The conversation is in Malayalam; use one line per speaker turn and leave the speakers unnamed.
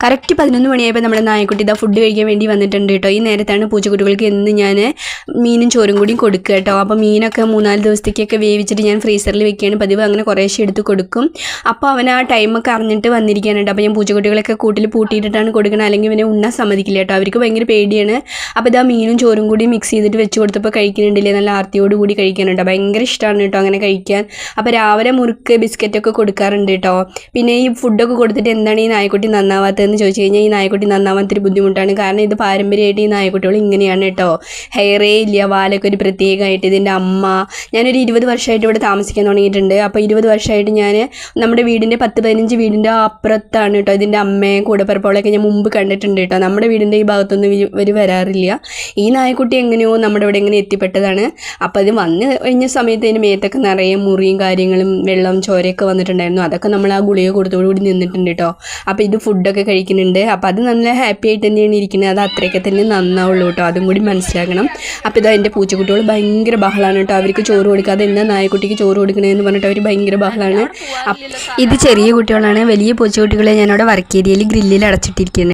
കറക്റ്റ് 11 മണിയായപ്പോൾ നമ്മുടെ നായക്കുട്ടി ഇതാ ഫുഡ് കഴിക്കാൻ വേണ്ടി വന്നിട്ടുണ്ട് കേട്ടോ. ഈ നേരത്താണ് പൂച്ചക്കുട്ടികൾക്ക് എന്ന് ഞാൻ മീനും ചോറും കൂടി കൊടുക്കുക കേട്ടോ. അപ്പോൾ മീനൊക്കെ 3-4 ദിവസത്തേക്കൊക്കെ വേവിച്ചിട്ട് ഞാൻ ഫ്രീസറിൽ വെക്കുകയാണ് പതിവ്. അങ്ങനെ കുറേശ്ശെ എടുത്ത് കൊടുക്കും. അപ്പോൾ അവൻ ആ ടൈമൊക്കെ അറിഞ്ഞിട്ട് വന്നിരിക്കാനുണ്ട്. അപ്പോൾ ഞാൻ പൂച്ചക്കുട്ടികളൊക്കെ കൂട്ടിൽ പൂട്ടിയിട്ടിട്ടാണ് കൊടുക്കുന്നത്, അല്ലെങ്കിൽ ഇവനെ ഉണ്ണാൻ സമ്മതിക്കില്ല കേട്ടോ. അവർക്ക് ഭയങ്കര പേടിയാണ്. അപ്പോൾ ഇതാ മീനും ചോറും കൂടി മിക്സ് ചെയ്തിട്ട് വെച്ച് കൊടുത്തപ്പോൾ കഴിക്കുന്നുണ്ടില്ലേ, നല്ല ആർത്തിയോട് കൂടി കഴിക്കാനുണ്ട്. ഭയങ്കര ഇഷ്ടമാണ് കേട്ടോ അങ്ങനെ കഴിക്കാൻ. അപ്പോൾ രാവിലെ മുറുക്ക് ബിസ്ക്കറ്റൊക്കെ കൊടുക്കാറുണ്ട് കേട്ടോ. പിന്നെ ഈ ഫുഡൊക്കെ കൊടുത്തിട്ട് എന്താണ് ഈ നായക്കുട്ടി നന്നാവാത്തതെന്ന് ചോദിച്ചു കഴിഞ്ഞാൽ, ഈ നായക്കുട്ടി നന്നാവാത്തൊരു ബുദ്ധിമുട്ടാണ്. കാരണം ഇത് പാരമ്പര്യമായിട്ട് ഈ നായക്കുട്ടികൾ ഇങ്ങനെയാണ് കേട്ടോ. ഹെയറേ ഇല്ല, വാലൊക്കെ ഒരു പ്രത്യേകമായിട്ട്. ഇതിൻ്റെ അമ്മ, ഞാനൊരു 20 വർഷമായിട്ട് ഇവിടെ താമസിക്കാൻ തുടങ്ങിയിട്ടുണ്ട്. അപ്പോൾ 20 വർഷമായിട്ട് ഞാൻ നമ്മുടെ വീടിൻ്റെ 10-15 വീടിൻ്റെ അപ്പുറത്താണ് കേട്ടോ ഇതിൻ്റെ അമ്മയെ കൂടപ്പിറപ്പുകളൊക്കെ ഞാൻ മുമ്പ് കണ്ടിട്ടുണ്ട് കേട്ടോ. നമ്മുടെ വീടിൻ്റെ ഈ ഭാഗത്തൊന്നും ഇവർ വരാറില്ല. ഈ നായക്കുട്ടി എങ്ങനെയോ നമ്മുടെ ഇവിടെ ഇങ്ങനെ എത്തിപ്പെട്ടതാണ്. അപ്പോൾ അത് വന്ന് കഴിഞ്ഞ സമയത്ത് അതിന് മേത്തൊക്കെ നിറയെ മുറിയും കാര്യങ്ങളും വെള്ളം ചോരയൊക്കെ വന്നിട്ടുണ്ടായിരുന്നു. അതൊക്കെ നമ്മൾ ആ ഗുളിക കൊടുത്തോടുകൂടി നിന്നിട്ടുണ്ട് കേട്ടോ. അപ്പോൾ ഇത് ഫുഡൊക്കെ കഴിക്കുന്നുണ്ട്. അപ്പോൾ അത് നല്ല ഹാപ്പി ആയിട്ട് തന്നെയാണ് ഇരിക്കുന്നത്. അത് അത്രയൊക്കെ തന്നെ നന്നാവുള്ളൂ കേട്ടോ, അതും കൂടി മനസ്സിലാക്കണം. അപ്പോൾ ഇതാ എൻ്റെ പൂച്ചക്കുട്ടികൾ ഭയങ്കര ബഹളമാണ് കേട്ടോ. അവർക്ക് ചോറ് കൊടുക്കാതെ എന്താ നായക്കുട്ടിക്ക് ചോറ് കൊടുക്കണതെന്ന് പറഞ്ഞിട്ട് അവർ ഭയങ്കര ബഹളമാണ്. ഇത് ചെറിയ കുട്ടികളാണ്. വലിയ പൂച്ചക്കുട്ടികളെ ഞാനവിടെ വർക്ക് ഏരിയയിൽ ഗ്രില്ലിൽ അടച്ചിട്ടിരിക്കുന്നത്.